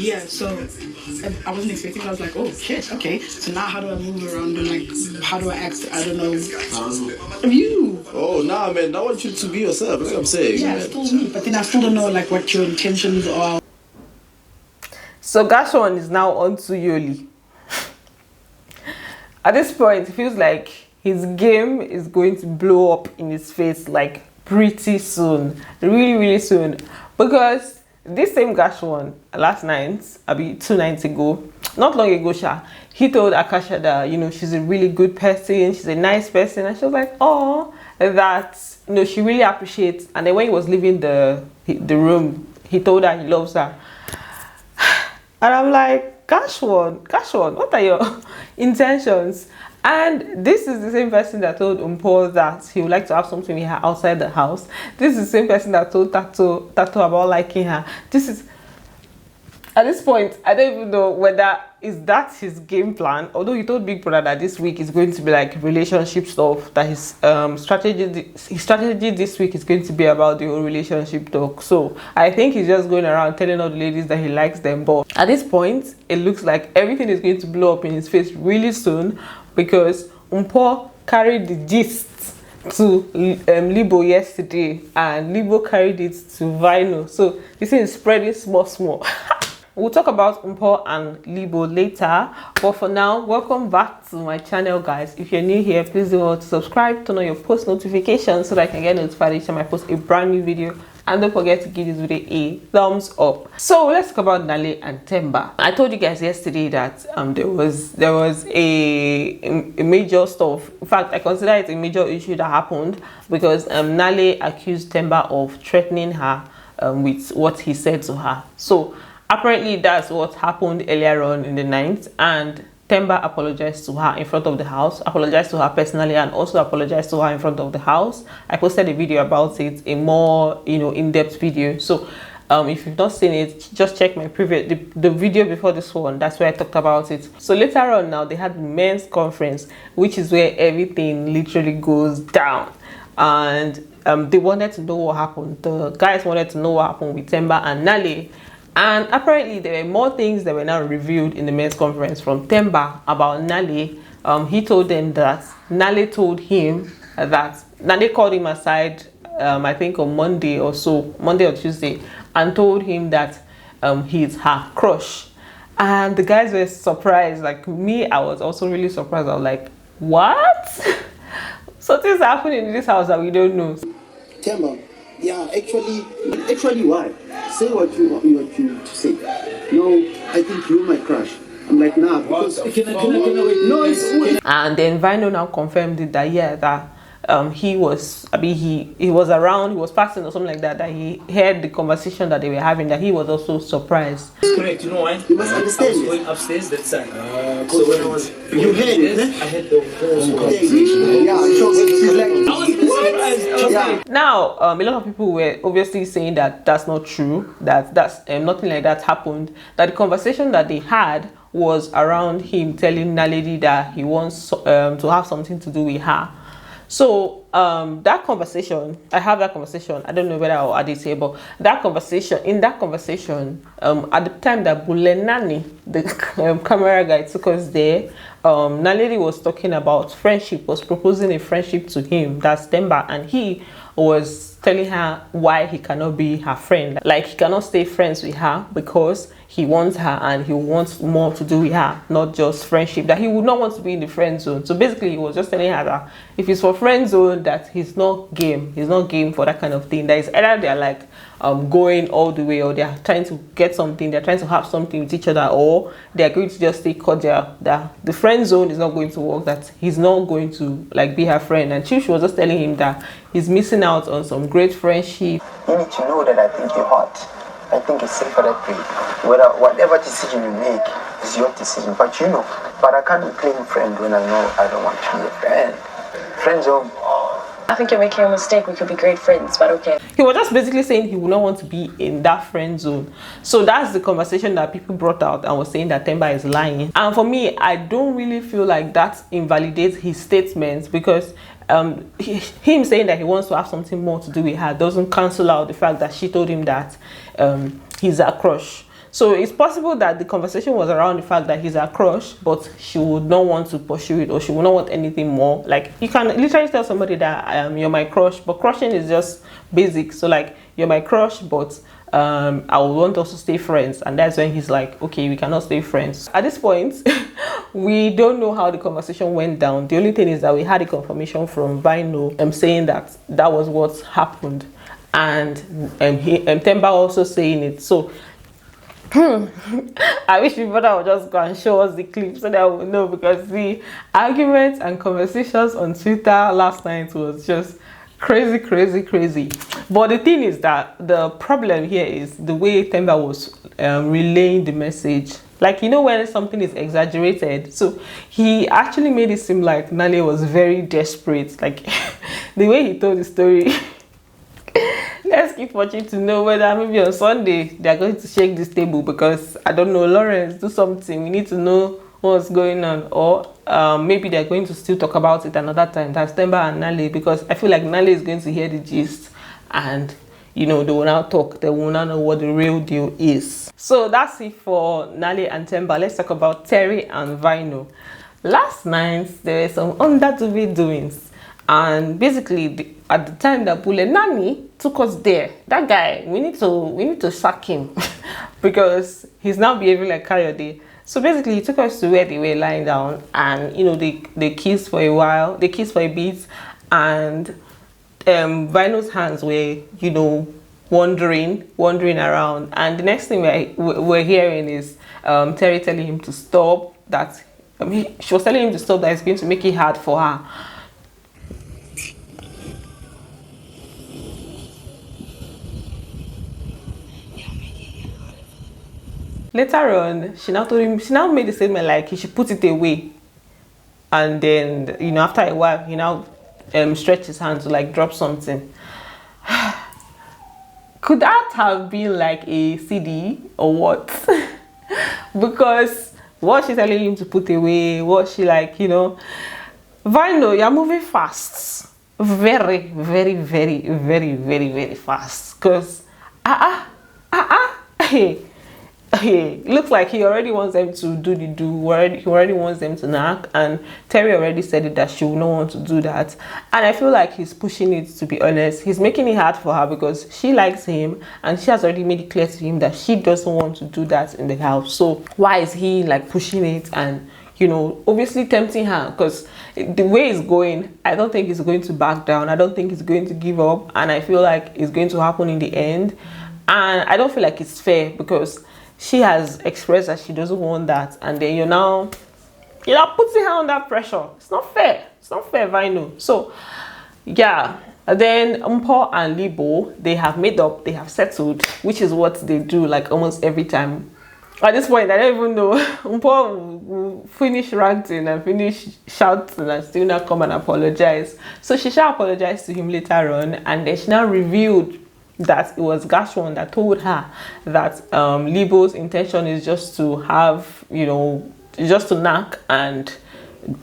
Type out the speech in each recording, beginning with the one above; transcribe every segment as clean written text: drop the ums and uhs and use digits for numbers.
Yeah, so I wasn't expecting. I was like, oh shit, okay. So now how do I move around and like how do I act? I don't know. You. Oh nah, man. I want you to be yourself. Like I'm saying. Yeah, still me. But then I still don't know like what your intentions are. So Gashon is now on to Yoli. At this point, it feels like his game is going to blow up in his face like pretty soon, really soon, because this same Gashon last night, I 2 nights ago, not long ago, he told Akasha that, you know, she's a really good person, she's a nice person, and she was like, oh, that, you know, she really appreciates. And then when he was leaving the room, he told her he loves her. And I'm like, Gashon, what are your intentions? And this is the same person that told Mpho that he would like to have something with her outside the house. This is the same person that told Tato about liking her. This is, at this point, I don't even know whether is that his game plan. Although he told Big Brother that this week is going to be like relationship stuff, that his strategy this week is going to be about the whole relationship talk. So I think he's just going around telling all the ladies that he likes them. But at this point, it looks like everything is going to blow up in his face really soon, because Mpho carried the gist to Libo yesterday, and Libo carried it to Vyno. So this is spreading small. We'll talk about Mpho and Libo later, but for now, welcome back to my channel, guys. If you're new here, please don't subscribe, turn on your post notifications so that I can get notified each time I post a brand new video, and don't forget to give this video a thumbs up. So let's talk about Nale and Themba. I told you guys yesterday that there was a major stuff. In fact, I consider it a major issue that happened because Nale accused Themba of threatening her with what he said to her. So apparently that's what happened earlier on in the night, and Themba apologized to her in front of the house, apologized to her personally, and also apologized to her in front of the house. I posted a video about it, a more, you know, in-depth video. So if you've not seen it, just check my previous the video before this one. That's where I talked about it. So later on now, they had the men's conference, which is where everything literally goes down, and they wanted to know what happened. The guys wanted to know what happened with Themba and Nale. And apparently there were more things that were now revealed in the men's conference from Themba about Nale. He told them that Nale told him that Nale called him aside, I think on Monday or Tuesday, and told him that he's her crush. And the guys were surprised. Like me, I was also really surprised. I was like, what? So things are happening in this house that we don't know. Themba, yeah, actually why? Say what you want to say. No, I think you're my crush. I'm like, nah, because no, it's and then Vyno now confirmed it that yeah, that he was around, he was passing or something like that, that he heard the conversation that they were having, that he was also surprised. It's correct, you know why? You must understand. I was going upstairs that side. So when I was you heard it, I had the whole conversation. Yeah, so she's like, Yeah. Now, a lot of people were obviously saying that that's not true, that nothing like that happened, that the conversation that they had was around him telling Naledi that he wants to have something to do with her. So that conversation, I have that conversation. I don't know whether I'll add it here, but that conversation, at the time that Bulenani, the camera guy, took us there, Naledi was talking about friendship, was proposing a friendship to him, that's Themba, and he was telling her why he cannot be her friend. Like he cannot stay friends with her because he wants her and he wants more to do with her, not just friendship, that he would not want to be in the friend zone. So basically he was just telling her that if it's for friend zone, that he's not game for that kind of thing. That is either they're like going all the way, or they're trying to get something, they're trying to have something with each other, or they're going to just stay cordial, that the friend zone is not going to work, that he's not going to like be her friend. And she was just telling him that he's missing out on some great friendship. You need to know that I think you're hot. I think it's safer that way. Whatever decision you make is your decision. But you know, I can't be playing friend when I know I don't want to be a friend. Friends zone. I think you're making a mistake. We could be great friends, but okay. He was just basically saying he would not want to be in that friend zone. So that's the conversation that people brought out and was saying that Themba is lying. And for me, I don't really feel like that invalidates his statements, because him saying that he wants to have something more to do with her doesn't cancel out the fact that she told him that he's a crush. So it's possible that the conversation was around the fact that he's a crush, but she would not want to pursue it, or she would not want anything more. Like, you can literally tell somebody that you're my crush, but crushing is just basic. So like, you're my crush, but I would want us to stay friends. And that's when he's like, okay, we cannot stay friends. At this point, we don't know how the conversation went down. The only thing is that we had a confirmation from Vyno saying that that was what happened, and Themba also saying it. So I wish my brother would just go and show us the clip so that we know, because the arguments and conversations on Twitter last night was just crazy. But the thing is that the problem here is the way Themba was relaying the message. Like, you know, when something is exaggerated, so he actually made it seem like Nale was very desperate. Like, the way he told the story. Let's keep watching to know whether maybe on Sunday they're going to shake this table, because I don't know, Lawrence, do something. We need to know what's going on. Or maybe they're going to still talk about it another time. That's Themba and Nale, because I feel like Nale is going to hear the gist, and you know, they will now talk. They will now know what the real deal is. So that's it for Nale and Themba. Let's talk about Terry and Vyno. Last night there were some under Duve doings. And basically, at the time that Bule Nani took us there, that guy, we need to sack him because he's now behaving like Kayode. So basically, he took us to where they were lying down, and you know, they kissed for a while, they kissed for a bit, and Vyno's hands were, you know, wandering around. And the next thing we're hearing is Terry telling him to stop. That she was telling him to stop. That it's going to make it hard for her. Later on, she now made the statement like he should put it away. And then, you know, after a while, he now stretched his hand to like drop something. Could that have been like a CD or what? Because what she's telling him to put away, what she like, you know, Vyno, you're moving fast. Very fast. Because, hey, looks like he already wants them to do the do. He already wants them to knock, and Terry already said it that she will not want to do that. And I feel like he's pushing it, to be honest. He's making it hard for her because she likes him, and she has already made it clear to him that she doesn't want to do that in the house. So why is he like pushing it and, you know, obviously tempting her? Because the way it's going, I don't think he's going to back down. I don't think he's going to give up, and I feel like it's going to happen in the end. And I don't feel like it's fair, because she has expressed that she doesn't want that, and then you're now putting her under pressure. It's not fair. It's not fair, Vyno. So yeah, and then Mpho and Libo, they have made up, they have settled, which is what they do like almost every time. At this point, I don't even know. Mpho will finish ranting and finish shouting and still not come and apologize. So she shall apologize to him later on, and then she now revealed that it was Gashwan that told her that Libo's intention is just to have, you know, just to knock, and,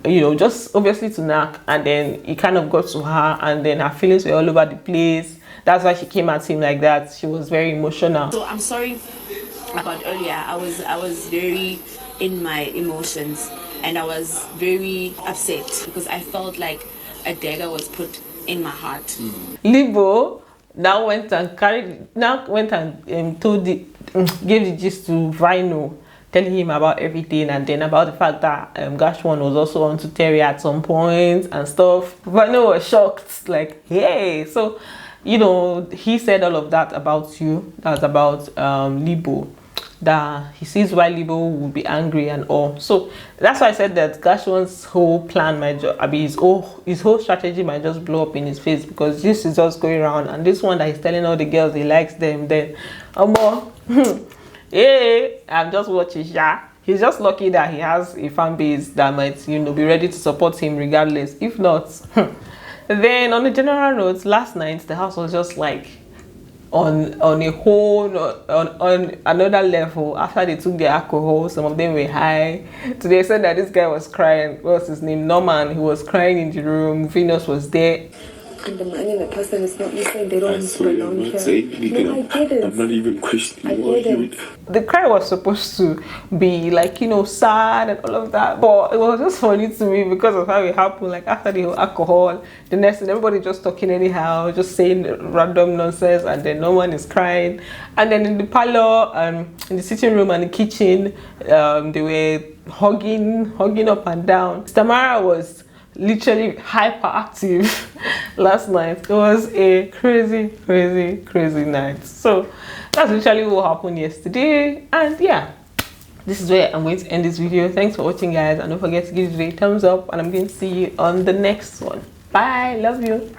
you know, just obviously to knock, and then it kind of got to her, and then her feelings were all over the place. That's why she came at him like that. She was very emotional. So I'm sorry about earlier. I was very in my emotions, and I was very upset because I felt like a dagger was put in my heart. Libo now went and gave the gist to Vyno, telling him about everything, and then about the fact that Gashwan was also on to Terry at some point and stuff. Vyno was shocked, like, hey. So, you know, he said all of that about you. That's about Libo. That he sees why Libo would be angry and all. So that's why I said that Gashwan's whole plan might his whole strategy might just blow up in his face, because this is just going around, and this one that he's telling all the girls he likes them, then hey, I'm just watching. Yeah, he's just lucky that he has a fan base that might, you know, be ready to support him regardless. If not, then on a general note, last night the house was just like on a whole on another level. After they took their alcohol, some of them were high, to the extent that this guy was crying. What's his name? Norman. He was crying in the room. Vyno'S was there. undermining a person is not, you saying they don't I need to swear, I'm belong not here. saying anything. No, I get it. I'm not even questioning I what get you it. The cry was supposed to be like, you know, sad and all of that, but it was just funny to me because of how it happened. Like after the whole alcohol, the next thing, everybody just talking anyhow, just saying random nonsense, and then no one is crying. And then in the parlor, in the sitting room and the kitchen, they were hugging up and down. Tamara was literally hyperactive last night. It was a crazy night. So that's literally what happened yesterday. And yeah, this is where I'm going to end this video. Thanks for watching, guys, and don't forget to give it a thumbs up, and I'm going to see you on the next one. Bye, love you.